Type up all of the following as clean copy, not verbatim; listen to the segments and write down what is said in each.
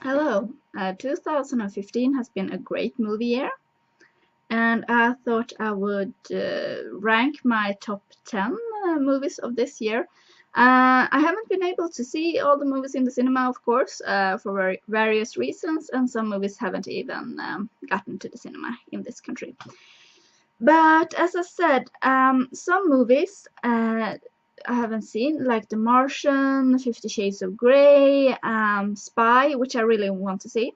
Hello. 2015 has been a great movie year, and I thought I would rank my top 10 movies of this year. I haven't been able to see all the movies in the cinema, of course, for various reasons, and some movies haven't even gotten to the cinema in this country. But as I said, some movies I haven't seen, like The Martian, 50 Shades of Grey, Spy, which I really want to see.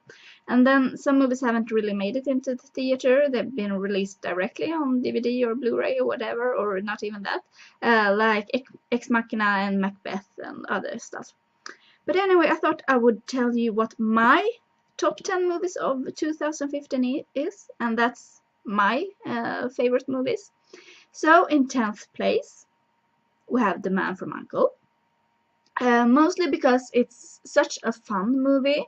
And then some movies haven't really made it into the theater. They've been released directly on DVD or Blu-ray or whatever, or not even that, like Ex Machina and Macbeth and other stuff. But anyway, I thought I would tell you what my top 10 movies of 2015 is, and that's my favorite movies. So in 10th place, we have The Man from U.N.C.L.E. Mostly because it's such a fun movie.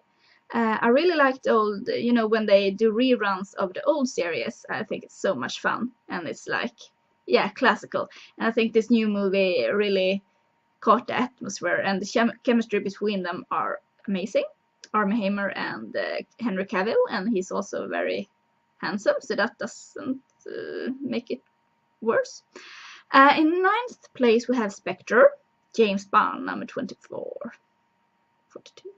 I really like the old, when they do reruns of the old series. I think it's so much fun, and it's like, yeah, classical. And I think this new movie really caught the atmosphere, and the chemistry between them are amazing. Armie Hammer and Henry Cavill, and he's also very handsome, so that doesn't make it worse. In 9th place, we have Spectre, James Bond, number 24. 42?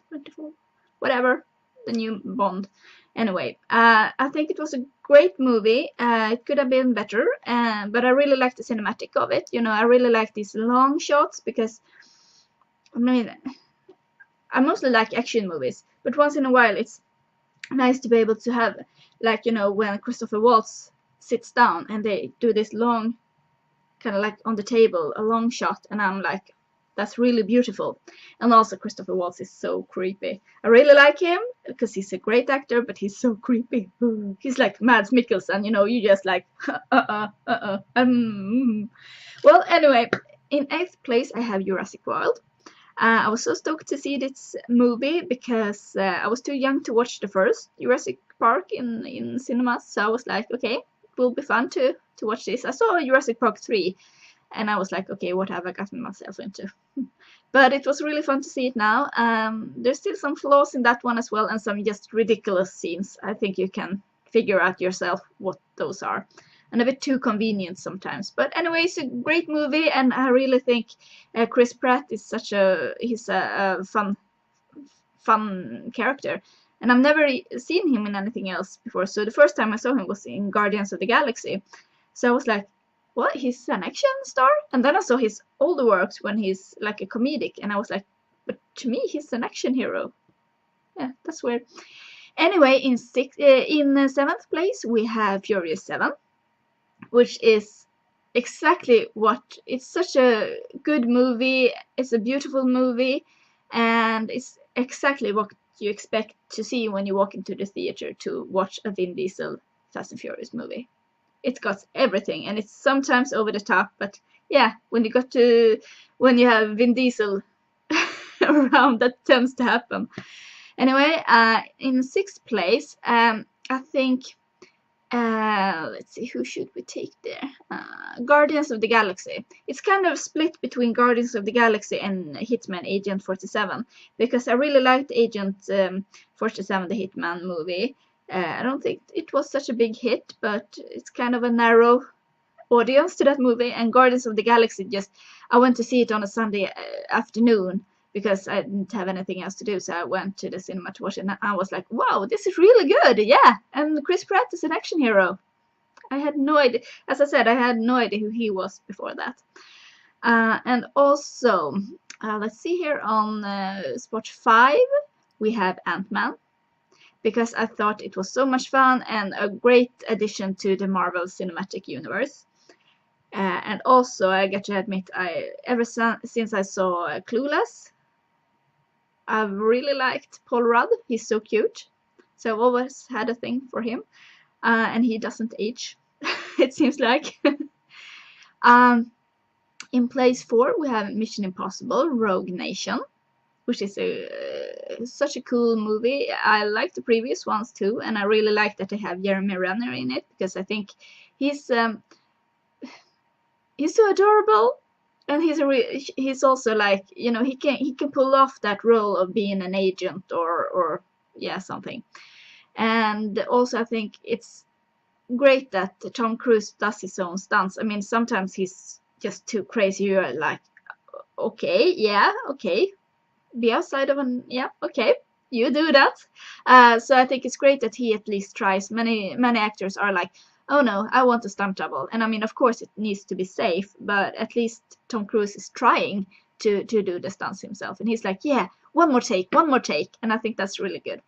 24? Whatever, the new Bond. Anyway, I think it was a great movie. It could have been better, but I really like the cinematic of it. I really like these long shots because, I mostly like action movies, but once in a while it's nice to be able to have, like, when Christopher Waltz sits down and they do this long, kind of like on the table, a long shot, and I'm like, that's really beautiful. And also Christopher Waltz is so creepy. I really like him because he's a great actor, but he's so creepy. He's like Mads Mikkelsen, you just like, Well, anyway, in 8th place I have Jurassic World. I was so stoked to see this movie because I was too young to watch the first Jurassic Park in cinemas, so I was like, okay, it will be fun to watch this. I saw Jurassic Park 3, and I was like, okay, what have I gotten myself into? But it was really fun to see it now. There's still some flaws in that one as well, and some just ridiculous scenes. I think you can figure out yourself what those are. And a bit too convenient sometimes. But anyway, it's a great movie, and I really think Chris Pratt is he's a fun character. And I've never seen him in anything else before. So the first time I saw him was in Guardians of the Galaxy. So I was like, what? He's an action star? And then I saw his older works when he's like a comedic, and I was like, but to me, he's an action hero. Yeah, that's weird. Anyway, in 7th place, we have Furious 7. Which is exactly it's such a good movie. It's a beautiful movie, and it's exactly what you expect to see when you walk into the theater to watch a Vin Diesel Fast and Furious movie. It's got everything, and it's sometimes over the top, but yeah, when you have Vin Diesel around, that tends to happen. Anyway, in 6th place, I think let's see, who should we take there? Guardians of the Galaxy. It's kind of split between Guardians of the Galaxy and Hitman Agent 47, because I really liked Agent 47, the Hitman movie. I don't think it was such a big hit, but it's kind of a narrow audience to that movie. And Guardians of the Galaxy, I went to see it on a Sunday afternoon because I didn't have anything else to do, so I went to the cinema to watch it, and I was like, wow, this is really good, yeah! And Chris Pratt is an action hero. I had no idea. As I said, I had no idea who he was before that. And also, let's see here on spot 5, we have Ant-Man, because I thought it was so much fun and a great addition to the Marvel Cinematic Universe. And also, I got to admit, ever since I saw Clueless, I've really liked Paul Rudd. He's so cute. So I've always had a thing for him. And he doesn't age, it seems like. In place 4, we have Mission Impossible Rogue Nation, which is such a cool movie. I like the previous ones too, and I really like that they have Jeremy Renner in it, because I think he's so adorable. and he's also like, you know, he can pull off that role of being an agent or yeah, something. And also I think it's great that Tom Cruise does his own stunts. I mean, sometimes he's just too crazy. You're like, okay, yeah, okay, be outside of an, yeah, okay, you do that. So I think it's great that he at least tries. Many actors are like, oh no, I want a stunt double, and I mean, of course it needs to be safe, but at least Tom Cruise is trying to do the stunts himself, and he's like, yeah, one more take, and I think that's really good.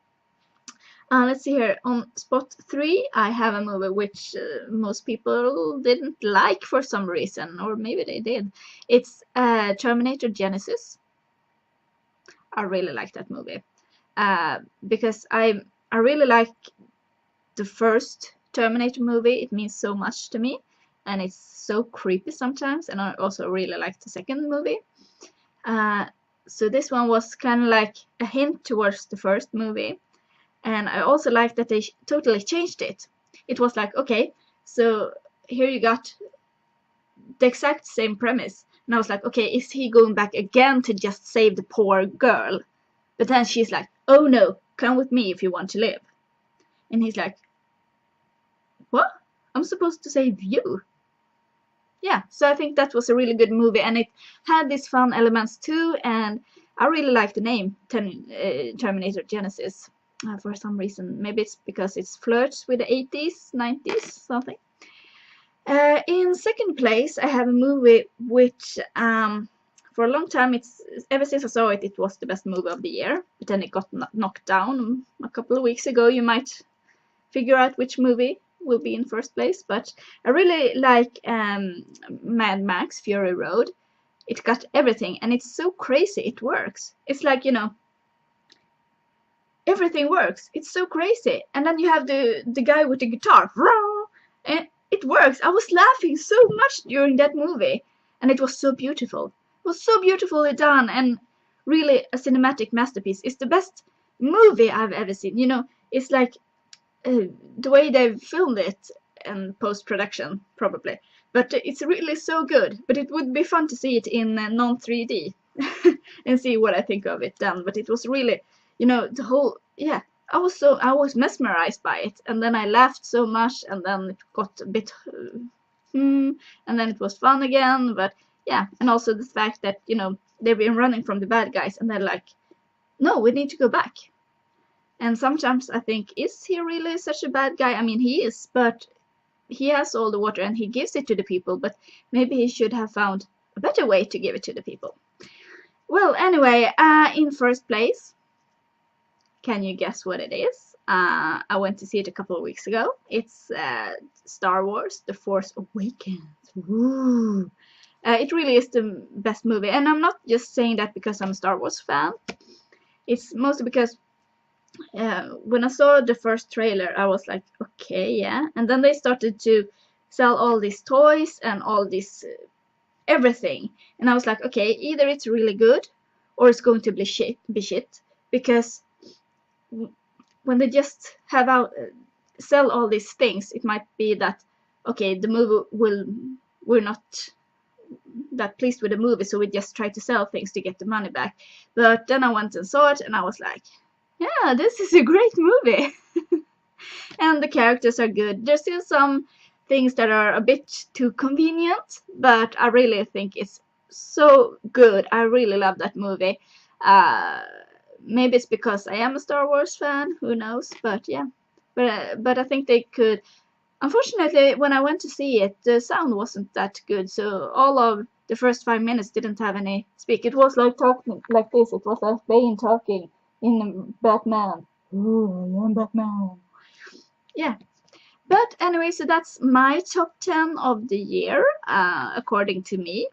Let's see here. On spot 3, I have a movie which most people didn't like for some reason, or maybe they did. It's Terminator Genisys. I really like that movie because I really like the first Terminator movie. It means so much to me, and it's so creepy sometimes. And I also really like the second movie. So this one was kind of like a hint towards the first movie. And I also like that they totally changed it. It was like, okay, so here you got the exact same premise. And I was like, okay, is he going back again to just save the poor girl? But then she's like, oh no, come with me if you want to live. And he's like, what? I'm supposed to save you? Yeah, so I think that was a really good movie, and it had these fun elements too, and I really like the name Terminator Genisys. For some reason, maybe it's because it flirts with the 80s, 90s, something. In second place, I have a movie which, for a long time, ever since I saw it, it was the best movie of the year. But then it got knocked down a couple of weeks ago. You might figure out which movie will be in first place. But I really like Mad Max Fury Road. It got everything, and it's so crazy. It works. It's like, you know, everything works. It's so crazy. And then you have the guy with the guitar. And it works. I was laughing so much during that movie. And it was so beautiful. It was so beautifully done, and really a cinematic masterpiece. It's the best movie I've ever seen. You know, it's like the way they've filmed it and post-production, probably. But it's really so good. But it would be fun to see it in non-3D and see what I think of it then. But it was really, you know, the whole, yeah, I was mesmerized by it, and then I laughed so much, and then it got a bit and then it was fun again. But yeah, and also the fact that, you know, they've been running from the bad guys, and they're like, no, we need to go back. And sometimes I think, is he really such a bad guy? I mean, he is, but he has all the water and he gives it to the people, but maybe he should have found a better way to give it to the people. Well, anyway, in first place, can you guess what it is? I went to see it a couple of weeks ago. It's Star Wars: The Force Awakens. Woo! It really is the best movie, and I'm not just saying that because I'm a Star Wars fan. It's mostly because when I saw the first trailer, I was like, okay, yeah. And then they started to sell all these toys and all this everything, and I was like, okay, either it's really good or it's going to be shit, because when they just have out sell all these things, it might be that, okay, the movie we're not that pleased with the movie, so we just try to sell things to get the money back. But then I went and saw it, and I was like, yeah, this is a great movie. And the characters are good. There's still some things that are a bit too convenient, but I really think it's so good. I really love that movie. Maybe it's because I am a Star Wars fan, who knows, but yeah. But I think they could. Unfortunately, when I went to see it, the sound wasn't that good, so all of the first 5 minutes didn't have any speak. It was like talking like this. It was like Bane talking in Batman. Ooh, I am Batman. Yeah. But anyway, so that's my top 10 of the year, according to me,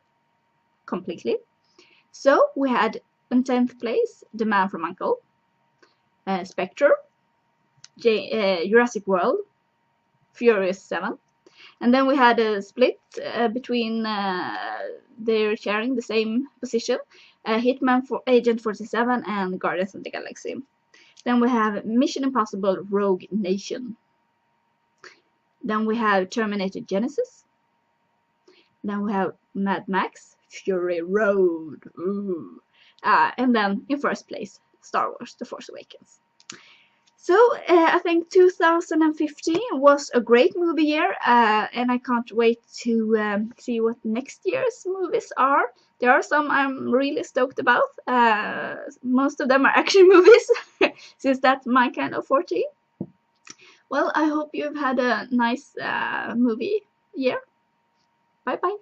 completely. So we had in 10th place, The Man from U.N.C.L.E, Spectre, Jurassic World, Furious 7. And then we had a split between, they're sharing the same position, Hitman for Agent 47 and Guardians of the Galaxy. Then we have Mission Impossible Rogue Nation. Then we have Terminator Genisys. Then we have Mad Max Fury Road. Ooh. And then in first place, Star Wars: The Force Awakens. So I think 2015 was a great movie year, and I can't wait to see what next year's movies are. There are some I'm really stoked about. Most of them are action movies, since that's my kind of forte. Well, I hope you've had a nice movie year. Bye bye.